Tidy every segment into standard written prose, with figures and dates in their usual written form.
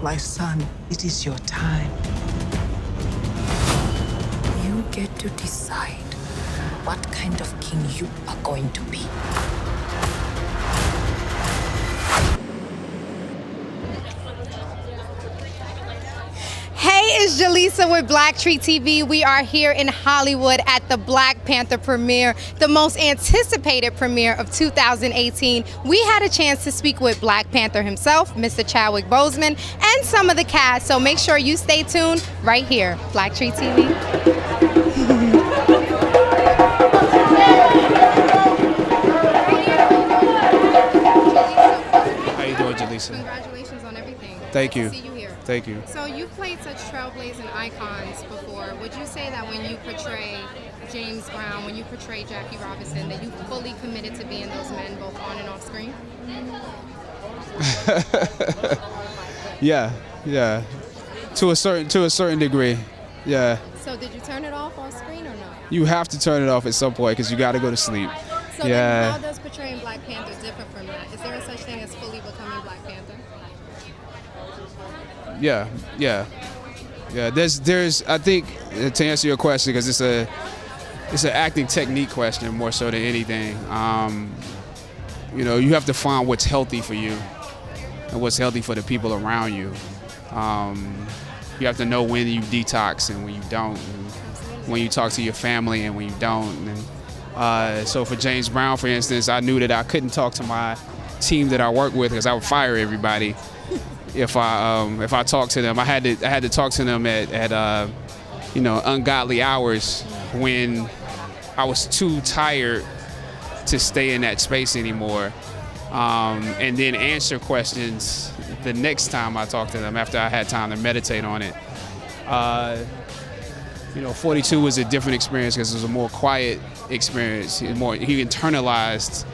My son, it is your time. You get to decide what kind of king you are going to be. Hey, it's Jaleesa with Black Tree TV. We are here in Hollywood at the Black Panther premiere, the most anticipated premiere of 2018. We had a chance to speak with Black Panther himself, Mr. Chadwick Boseman, and some of the cast, so make sure you stay tuned right here, Black Tree TV. How you doing, Jaleesa? Congratulations on everything. Thank you. Good to see you here. Thank you. So you've played such trailblazing icons before. Would you say that when you portray James Brown, when you portray Jackie Robinson, that you fully committed to being those men both on and off screen? Yeah. To a certain degree. Yeah. So did you turn it off on screen or no? You have to turn it off at some point because you got to go to sleep. So then Yeah. how does portraying Black Panther differ from that? Is there a such thing as fully becoming Black Panther? Yeah. There's I think to answer your question, because it's an acting technique question more so than anything. You have to find what's healthy for you and what's healthy for the people around you. You have to know when you detox and when you don't, and when you talk to your family and when you don't. And so for James Brown, for instance, I knew that I couldn't talk to my team that I work with because I would fire everybody if I talked to them. I had to talk to them at ungodly hours when I was too tired to stay in that space anymore, and then answer questions the next time I talked to them after I had time to meditate on it. 42 was a different experience because it was a more quiet experience. He internalized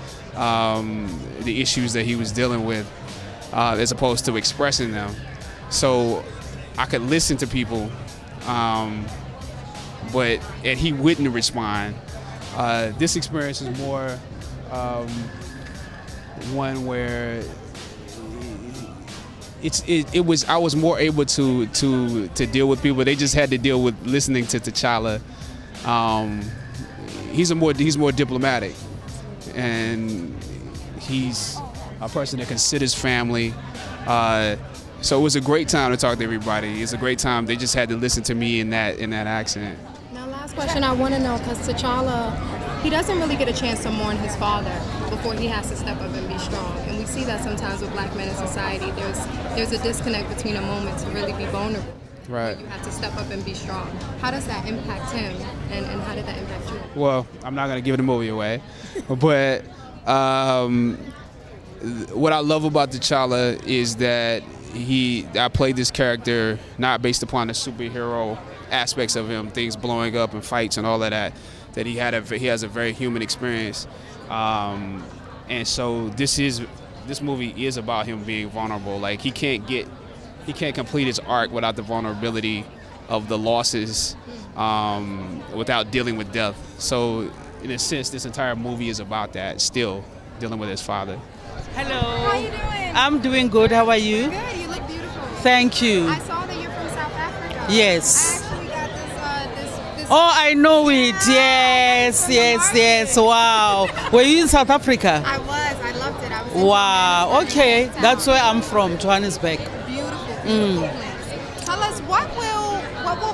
the issues that he was dealing with as opposed to expressing them. So I could listen to people, and he wouldn't respond. This experience is more one where I was more able to deal with people. They just had to deal with listening to T'Challa. He's more diplomatic, and he's a person that considers family. So it was a great time to talk to everybody. It's a great time. They just had to listen to me in that accent. Now, last question I want to know, because T'Challa, he doesn't really get a chance to mourn his father before he has to step up and be strong. And we see that sometimes with Black men in society, there's a disconnect between a moment to really be vulnerable. Right. You have to step up and be strong. How does that impact him, and how did that impact you? Well, I'm not going to give the movie away, but what I love about T'Challa is that I played this character not based upon the superhero aspects of him, things blowing up and fights and all of that. That he has a very human experience, and so this movie is about him being vulnerable. Like he can't complete his arc without the vulnerability of the losses, without dealing with death. So in a sense, this entire movie is about that, still dealing with his father. Hello. How are you doing? I'm doing good. How are you? Good. You look beautiful. Thank you. I saw that you're from South Africa. Yes. I actually got this. Oh, I know it. Yes. Wow. Were you in South Africa? I was. I loved it. I was. Wow. Okay. That's where I'm from, Johannesburg. Beautiful place. Tell us, what will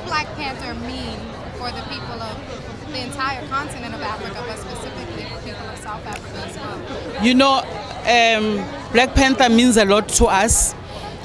Black Panther mean for the people of the entire continent of Africa, but specifically for people of South Africa as well? You know, Black Panther means a lot to us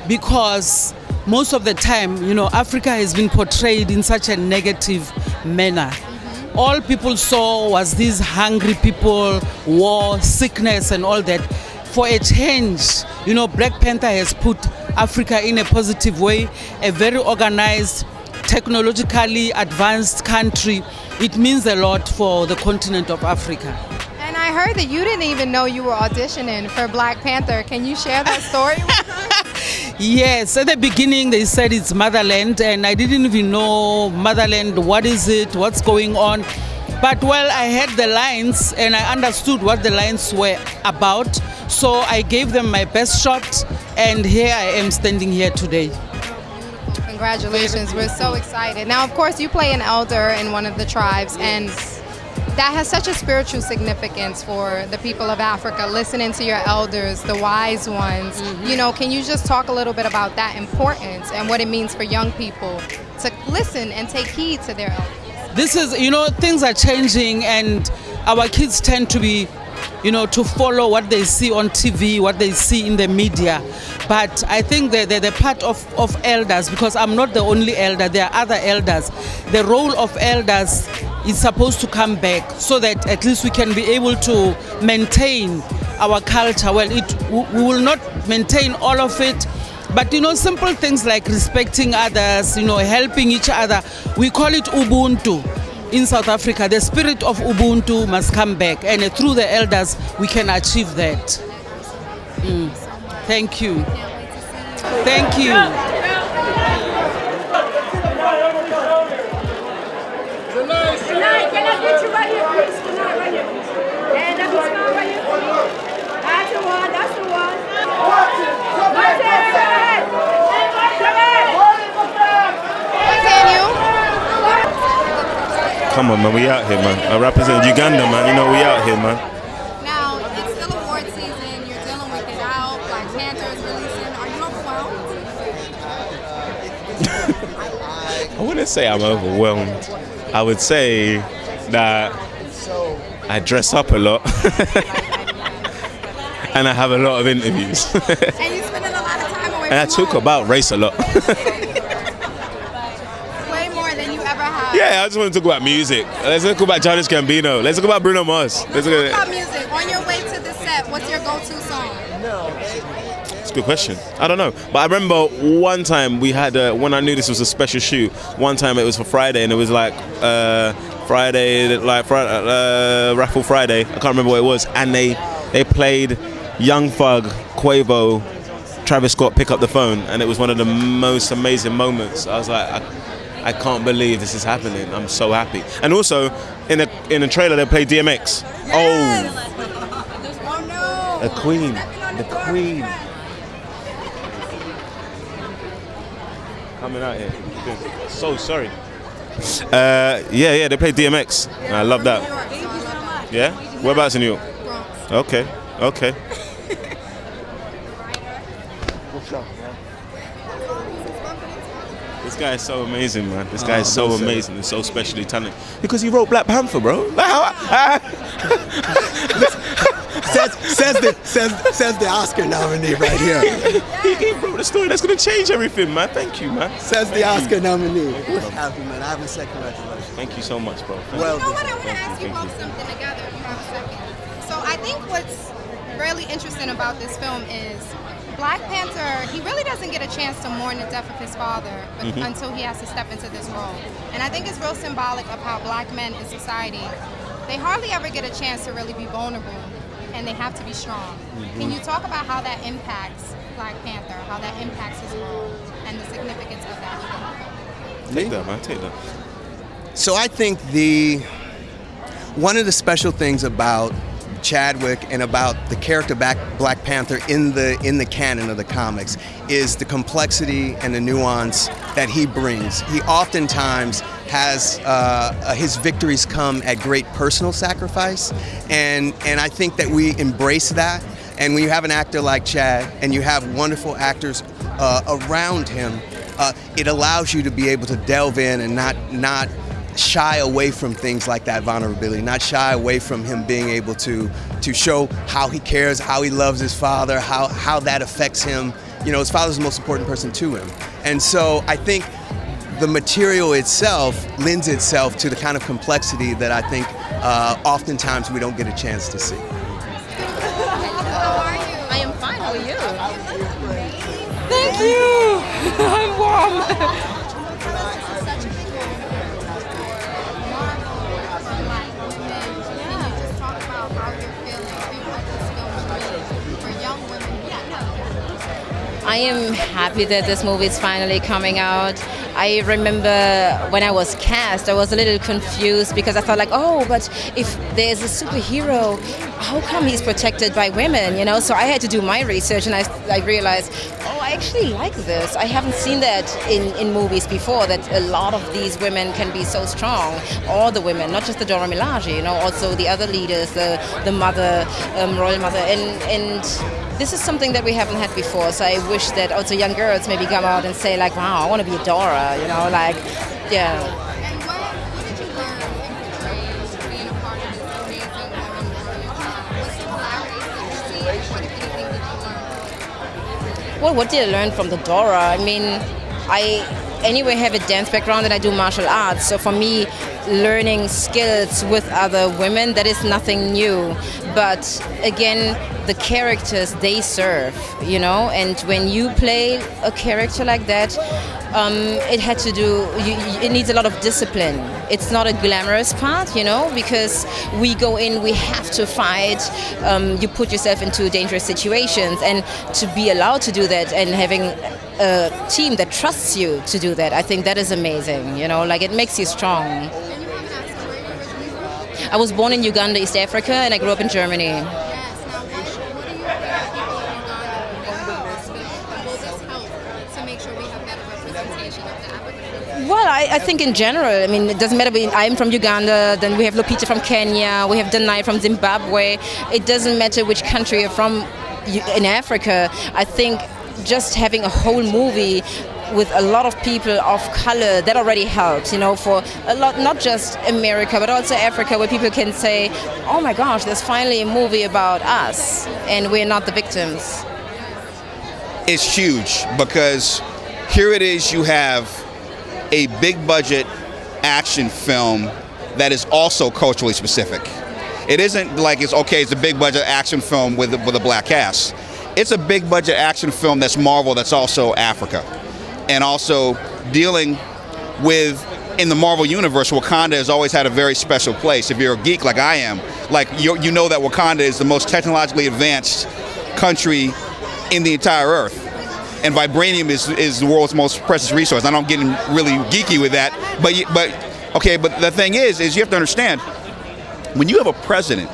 because most of the time, Africa has been portrayed in such a negative manner. Mm-hmm. All people saw was these hungry people, war, sickness, and all that. For a change, Black Panther has put Africa in a positive way, a very organized, technologically advanced country. It means a lot for the continent of Africa. And I heard that you didn't even know you were auditioning for Black Panther. Can you share that story with us? Yes, at the beginning they said it's Motherland, and I didn't even know Motherland, what is it, what's going on. But I had the lines and I understood what the lines were about. So I gave them my best shot, and here I am standing here today. Congratulations, we're so excited. Now, of course, you play an elder in one of the tribes, and that has such a spiritual significance for the people of Africa, listening to your elders, the wise ones. You know, can you just talk a little bit about that importance and what it means for young people to listen and take heed to their elders? This is, you know, things are changing, and our kids tend to be, you know, to follow what they see on TV, what they see in the media. But I think they're the part of elders, because I'm not the only elder, there are other elders. The role of elders is supposed to come back so that at least we can be able to maintain our culture. Well, we will not maintain all of it, but you know, simple things like respecting others, you know, helping each other. We call it Ubuntu in South Africa. The spirit of Ubuntu must come back, and through the elders we can achieve that. Thank you. Thank you. Can I get you right here, please? Tonight, right here. And let me smile right here. That's the one. That's the one. Watch it. Come on, man. We out here, man. I represent Uganda, man. You know, we out here, man. Now, it's still award season. You're dealing with it out. Black Panther is releasing. Are you overwhelmed? I wouldn't say I'm overwhelmed. I would say that I dress up a lot and I have a lot of interviews. And you're spending a lot of time away And I from talk home. about race a lot. Way more than you ever have. Yeah, I just want to talk about music. Let's talk about Chadwick Gambino. Let's talk about Bruno Mars. Let's talk about music. On your way to the set, what's your go-to song? It's a good question. I don't know. But I remember one time we had, when I knew this was a special shoot, one time it was for Friday, and it was like Raffle Friday. I can't remember what it was. And they played Young Thug, Quavo, Travis Scott, Pick Up the Phone. And it was one of the most amazing moments. I was like, I can't believe this is happening. I'm so happy. And also, in a trailer, they played DMX. Yes. Oh no. The Queen. The Queen. Coming out here. So sorry. Yeah, they played DMX. I love that. Yeah? Whereabouts in New York? Okay. This guy is so amazing, man. This guy is so amazing and so specially talented. Because he wrote Black Panther, bro. Says the Oscar nominee right here. He wrote a story that's going to change everything, man. Thank you, man. Says the Oscar nominee. We're happy, man. I have a second congratulations. Thank you so much, bro. Well, You know what? I want to ask you both something together if you have a second. So I think what's really interesting about this film is Black Panther, he really doesn't get a chance to mourn the death of his father until he has to step into this role. And I think it's real symbolic of how black men in society, they hardly ever get a chance to really be vulnerable, and they have to be strong. Can you talk about how that impacts Black Panther, how that impacts his role, and the significance of that? Take that, man. Take that. So I think one of the special things about Chadwick and about the character Black Panther in the canon of the comics is the complexity and the nuance that he brings. He oftentimes has his victories come at great personal sacrifice, and I think that we embrace that. And when you have an actor like Chad and you have wonderful actors around him, it allows you to be able to delve in and not shy away from things like that vulnerability, not shy away from him being able to show how he cares, how he loves his father, how that affects him. You know, his father's the most important person to him. And so I think the material itself lends itself to the kind of complexity that I think oftentimes we don't get a chance to see. How are you? I am fine. How are you? Thank you. I'm warm. I am happy that this movie is finally coming out. I remember when I was cast, I was a little confused because I thought like, oh, but if there's a superhero, how come he's protected by women, you know? So I had to do my research, and I realized, oh, I actually like this. I haven't seen that in movies before, that a lot of these women can be so strong. All the women, not just the Dora Milaje, you know, also the other leaders, the mother, royal mother, and this is something that we haven't had before. So I wish that also young girls maybe come out and say like, wow, I want to be a Dora, you know, like, yeah. And what did you learn in being a part of this amazing women warrior? What similarities did you see? What, if anything, did you learn? Well, what did I learn from the Dora? I mean, I anyway have a dance background and I do martial arts. So for me, learning skills with other women, that is nothing new. But again, the characters they serve, you know, and when you play a character like that, it had to do, it needs a lot of discipline. It's not a glamorous part, you know, because we go in, we have to fight, you put yourself into dangerous situations, and to be allowed to do that and having a team that trusts you to do that, I think that is amazing, you know, like it makes you strong. And you haven't asked where you're originally from? I was born in Uganda, East Africa, and I grew up in Germany. Yes. Now, what do you think people in Uganda will this help to make sure we have better representation of the African? Well, I think in general, I mean, it doesn't matter. I'm from Uganda, then we have Lupita from Kenya, we have Danai from Zimbabwe. It doesn't matter which country you're from in Africa. I think just having a whole movie with a lot of people of color, that already helps, you know, for a lot, not just America, but also Africa, where people can say, oh my gosh, there's finally a movie about us, and we're not the victims. It's huge because here it is, you have a big budget action film that is also culturally specific. It isn't like it's a big budget action film with a black cast. It's a big budget action film that's Marvel, that's also Africa. And also dealing with, in the Marvel universe, Wakanda has always had a very special place. If you're a geek like I am, like you know that Wakanda is the most technologically advanced country in the entire Earth. And vibranium is the world's most precious resource. I know I'm getting really geeky with that, but the thing is you have to understand, when you have a president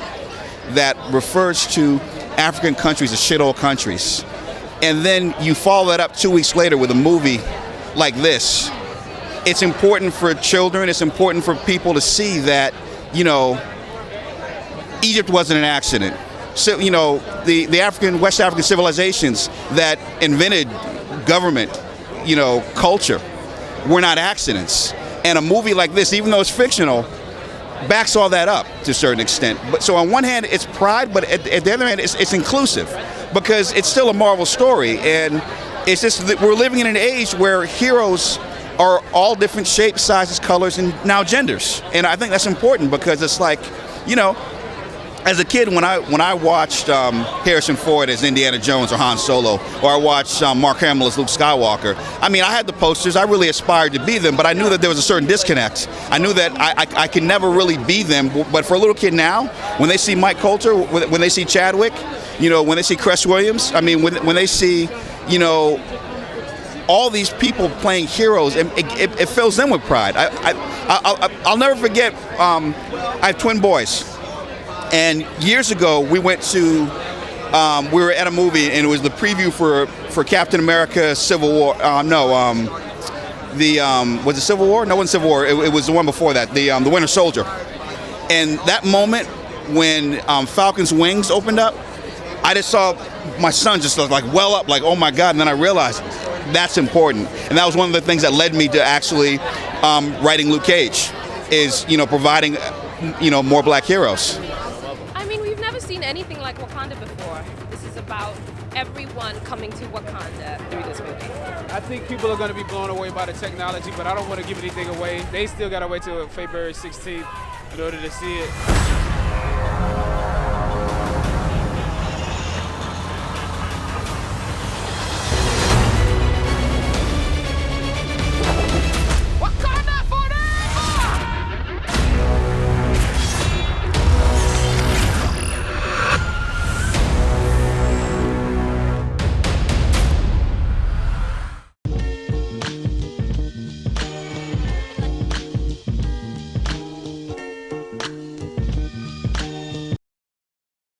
that refers to African countries as shithole countries, and then you follow that up 2 weeks later with a movie like this, it's important for children, it's important for people to see that, you know, Egypt wasn't an accident. So, you know, the West African civilizations that invented government, you know, culture, were not accidents. And a movie like this, even though it's fictional, backs all that up to a certain extent. But so on one hand, it's pride, but at the other hand, it's inclusive, because it's still a Marvel story, and it's just that we're living in an age where heroes are all different shapes, sizes, colors, and now genders. And I think that's important, because it's like, you know, as a kid, when I watched Harrison Ford as Indiana Jones or Han Solo, or I watched Mark Hamill as Luke Skywalker, I mean, I had the posters, I really aspired to be them, but I knew that there was a certain disconnect. I knew that I could never really be them, but for a little kid now, when they see Mike Coulter, when they see Chadwick, you know, when they see Cress Williams, I mean, when they see, you know, all these people playing heroes, it fills them with pride. I'll never forget, I have twin boys. And years ago, we went to, we were at a movie, and it was the preview for Captain America Civil War. Was it Civil War? No, it wasn't Civil War. It was the one before that, the Winter Soldier. And that moment when Falcon's wings opened up, I just saw my son just like well up, like, oh my God. And then I realized that's important. And that was one of the things that led me to actually writing Luke Cage, is, you know, providing, you know, more black heroes. Seen anything like Wakanda before. This is about everyone coming to Wakanda through this movie. I think people are going to be blown away by the technology, but I don't want to give anything away. They still got to wait till February 16th in order to see it.